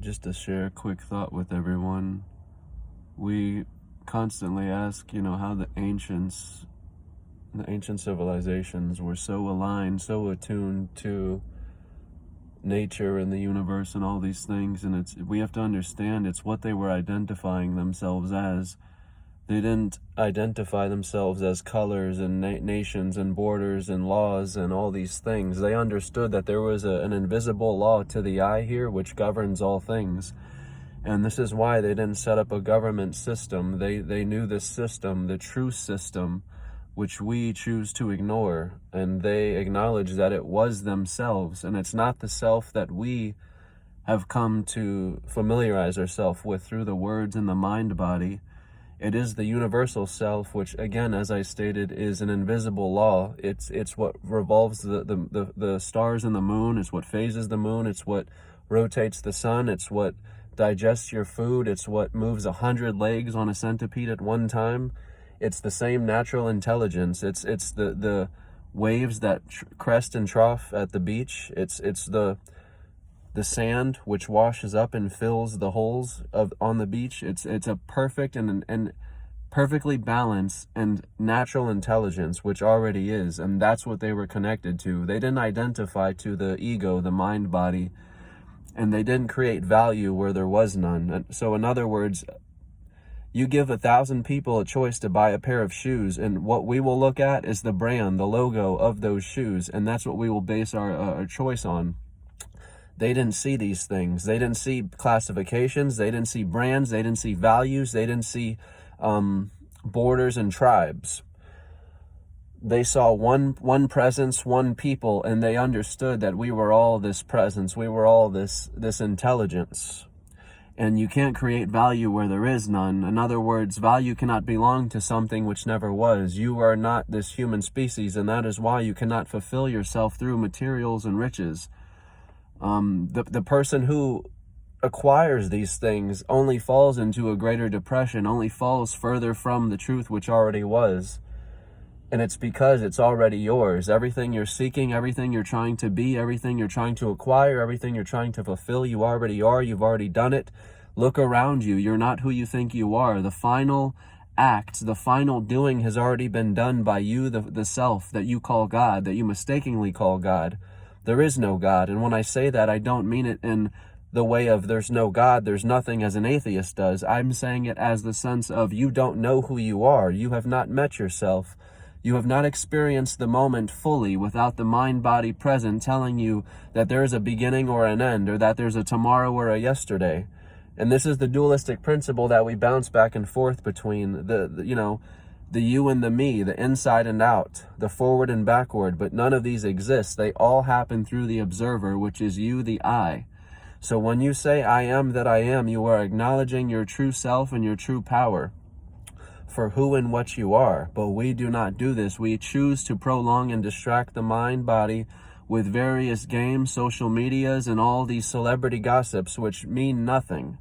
Just to share a quick thought with everyone, we constantly ask, how the ancient civilizations were so aligned, so attuned to nature and the universe and all these things, and we have to understand it's what they were identifying themselves as. They didn't identify themselves as colors and nations and borders and laws and all these things. They understood that there was an invisible law to the eye here which governs all things. And this is why they didn't set up a government system. They knew this system, the true system, which we choose to ignore. And they acknowledged that it was themselves. And it's not the self that we have come to familiarize ourselves with through the words and the mind body. It is the universal self, which, again, as I stated, is an invisible law. It's what revolves the stars and the moon. It's what phases the moon. It's what rotates the sun. It's what digests your food. It's what moves 100 legs on a centipede at one time. It's the same natural intelligence. It's the waves that crest and trough at the beach. It's the sand which washes up and fills the holes on the beach. It's a perfect and perfectly balanced and natural intelligence, which already is, and that's what they were connected to. They didn't identify to the ego, the mind body, and they didn't create value where there was none. So in other words, you give 1,000 people a choice to buy a pair of shoes, and what we will look at is the brand, the logo of those shoes, and that's what we will base our choice on. They didn't see these things. They didn't see classifications. They didn't see brands. They didn't see values. They didn't see borders and tribes. They saw one presence, one people, and they understood that we were all this presence. We were all this intelligence. And you can't create value where there is none. In other words, value cannot belong to something which never was. You are not this human species, and that is why you cannot fulfill yourself through materials and riches. The person who acquires these things only falls into a greater depression, only falls further from the truth which already was. And it's because it's already yours. Everything you're seeking, everything you're trying to be, everything you're trying to acquire, everything you're trying to fulfill, you already are. You've already done it. Look around you. You're not who you think you are. The final act, the final doing has already been done by you, the self that you call God, that you mistakenly call God. There is no God. And when I say that, I don't mean it in the way of there's no God, there's nothing, as an atheist does. I'm saying it as the sense of you don't know who you are. You have not met yourself. You have not experienced the moment fully without the mind-body present telling you that there is a beginning or an end, or that there's a tomorrow or a yesterday. And this is the dualistic principle that we bounce back and forth between the you and the me, the inside and out, the forward and backward, but none of these exist. They all happen through the observer, which is you, the I. So when you say, I am that I am, you are acknowledging your true self and your true power for who and what you are. But we do not do this. We choose to prolong and distract the mind body with various games, social medias, and all these celebrity gossips, which mean nothing.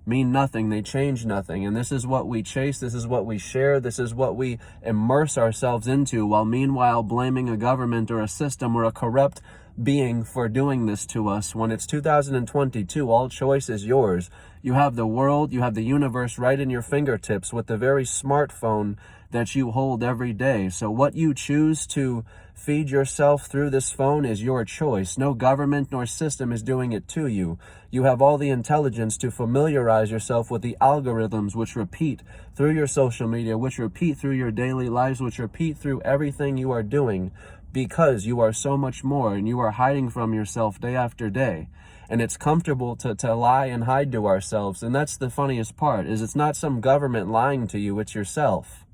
They change nothing. And this is what we chase, this is what we share, this is what we immerse ourselves into, while meanwhile blaming a government or a system or a corrupt being for doing this to us. When it's 2022, all choice is yours. You have the world, you have the universe right in your fingertips with the very smartphone that you hold every day. So what you choose to feed yourself through this phone is your choice. No government nor system is doing it to you. You have all the intelligence to familiarize yourself with the algorithms which repeat through your social media, which repeat through your daily lives, which repeat through everything you are doing, because you are so much more and you are hiding from yourself day after day. And it's comfortable to lie and hide to ourselves. And that's the funniest part, is it's not some government lying to you, it's yourself.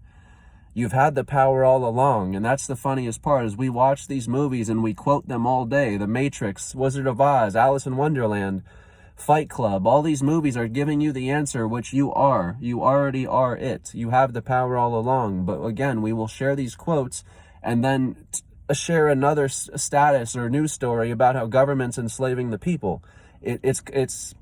You've had the power all along, and that's the funniest part, is we watch these movies and we quote them all day. The Matrix, Wizard of Oz, Alice in Wonderland, Fight Club. All these movies are giving you the answer, which you are. You already are it. You have the power all along. But again, we will share these quotes and then share another status or news story about how government's enslaving the people. It's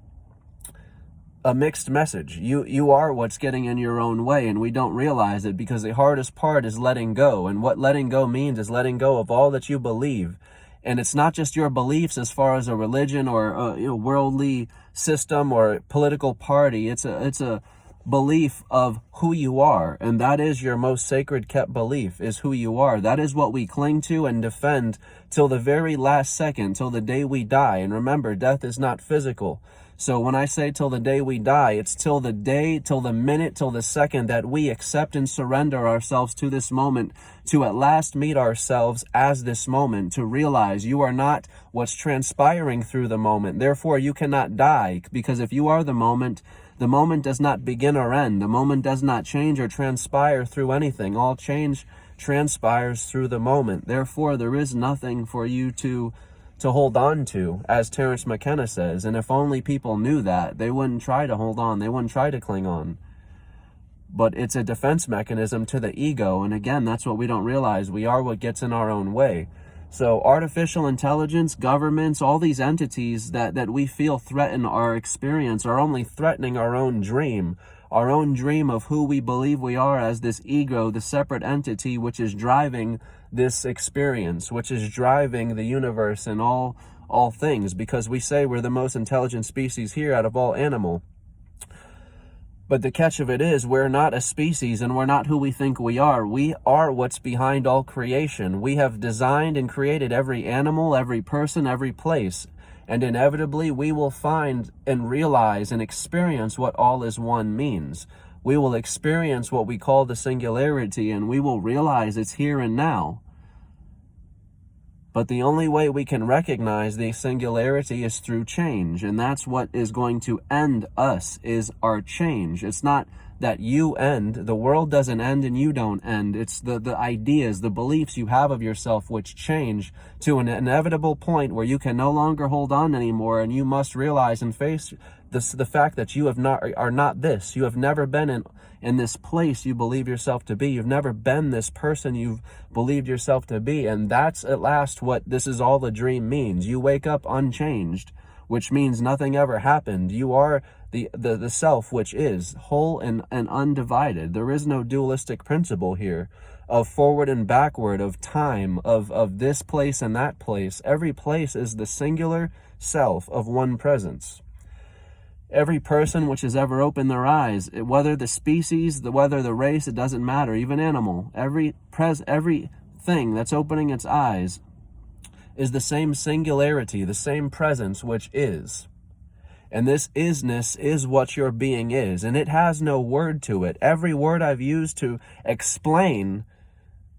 a mixed message. You are what's getting in your own way, and we don't realize it, because the hardest part is letting go. And what letting go means is letting go of all that you believe. And it's not just your beliefs as far as a religion or a worldly system or political party. It's a belief of who you are, and that is your most sacred kept belief, is who you are. That is what we cling to and defend till the very last second, till the day we die. And remember, death is not physical. So when I say till the day we die, it's till the day, till the minute, till the second that we accept and surrender ourselves to this moment, to at last meet ourselves as this moment, to realize you are not what's transpiring through the moment. Therefore, you cannot die, because if you are the moment does not begin or end. The moment does not change or transpire through anything. All change transpires through the moment. Therefore, there is nothing for you to hold on to, as Terence McKenna says. And if only people knew that, they wouldn't try to hold on. They wouldn't try to cling on. But it's a defense mechanism to the ego. And again, that's what we don't realize. We are what gets in our own way. So artificial intelligence, governments, all these entities that we feel threaten our experience are only threatening our own dream of who we believe we are as this ego, the separate entity which is driving this experience, which is driving the universe and all things, because we say we're the most intelligent species here out of all animal. But the catch of it is, we're not a species and we're not who we think we are. We are what's behind all creation. We have designed and created every animal, every person, every place. And inevitably, we will find and realize and experience what all is one means. We will experience what we call the singularity, and we will realize it's here and now. But the only way we can recognize the singularity is through change. And that's what is going to end us, is our change. It's not that you end. The world doesn't end and you don't end. It's the ideas, the beliefs you have of yourself which change to an inevitable point where you can no longer hold on anymore, and you must realize and face the fact that you are not this. You have never been in this place you believe yourself to be. You've never been this person you've believed yourself to be. And that's at last what this is all the dream means. You wake up unchanged, which means nothing ever happened. You are the self which is whole and undivided. There is no dualistic principle here of forward and backward, of time, of this place and that place. Every place is the singular self of one presence. Every person which has ever opened their eyes, whether the species, whether the race, it doesn't matter, even animal, every thing that's opening its eyes is the same singularity, the same presence which is. And this isness is what your being is, and it has no word to it. Every word I've used to explain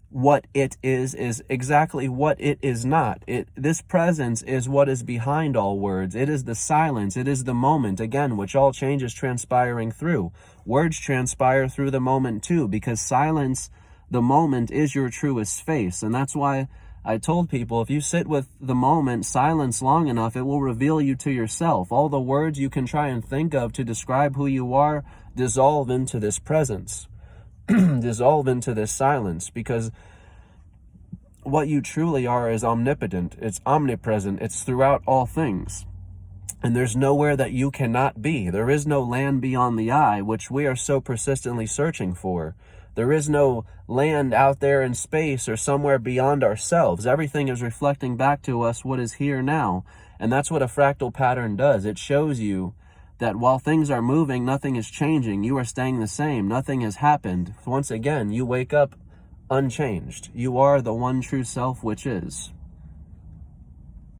what it is exactly what it is not. This presence is what is behind all words. It is the silence. It is the moment, again, which all change is transpiring through. Words transpire through the moment too, because silence, the moment, is your truest face. And that's why I told people, if you sit with the moment, silence, long enough, it will reveal you to yourself. All the words you can try and think of to describe who you are dissolve into this presence. Dissolve into this silence, because what you truly are is omnipotent, it's omnipresent, it's throughout all things. And there's nowhere that you cannot be. There is no land beyond the eye, which we are so persistently searching for. There is no land out there in space or somewhere beyond ourselves. Everything is reflecting back to us what is here now. And that's what a fractal pattern does. It shows you that while things are moving, nothing is changing. You are staying the same. Nothing has happened. Once again, you wake up unchanged. You are the one true self which is.